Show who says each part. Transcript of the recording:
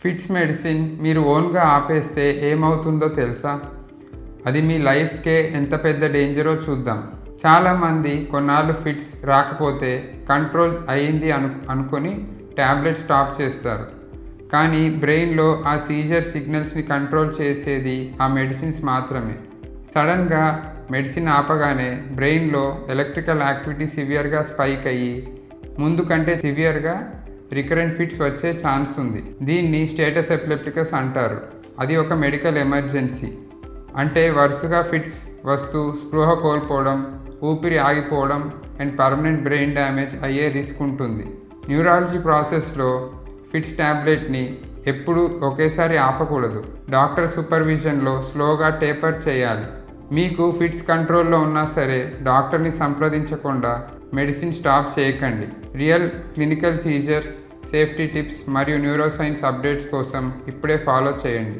Speaker 1: Fits medicine మీరు ఓన్గా ఆపేస్తే ఏమవుతుందో తెలుసా? అది మీ లైఫ్కే ఎంత పెద్ద డేంజరో చూద్దాం. చాలామంది కొన్నాళ్ళు ఫిట్స్ రాకపోతే కంట్రోల్ అయ్యింది అనుకొని ట్యాబ్లెట్ స్టాప్ చేస్తారు. కానీ బ్రెయిన్లో ఆ సీజర్ సిగ్నల్స్ని కంట్రోల్ చేసేది ఆ మెడిసిన్స్ మాత్రమే. సడన్గా మెడిసిన్ ఆపగానే బ్రెయిన్లో ఎలక్ట్రికల్ యాక్టివిటీ సివియర్గా స్పైక్ అయ్యి ముందు కంటే సివియర్గా రికరెంట్ ఫిట్స్ వచ్చే ఛాన్స్ ఉంది. దీన్ని స్టేటస్ ఎపిలెప్టికస్ అంటారు. అది ఒక మెడికల్ ఎమర్జెన్సీ. అంటే వరుసగా ఫిట్స్ వస్తూ స్పృహ కోల్పోవడం, ఊపిరి ఆగిపోవడం అండ్ పర్మనెంట్ బ్రెయిన్ డ్యామేజ్ అయ్యే రిస్క్ ఉంటుంది. న్యూరాలజీ ప్రాసెస్లో ఫిట్స్ ట్యాబ్లెట్ని ఎప్పుడూ ఒకేసారి ఆపకూడదు. డాక్టర్ సూపర్విజన్లో స్లోగా టేపర్ చేయాలి. మీకు ఫిట్స్ కంట్రోల్లో ఉన్నా సరే డాక్టర్ని సంప్రదించకుండా మెడిసిన్ స్టాప్ చేయకండి. Real clinical seizures, safety tips మరియు న్యూరోసైన్స్ అప్డేట్స్ కోసం ఇప్పుడే ఫాలో చేయండి.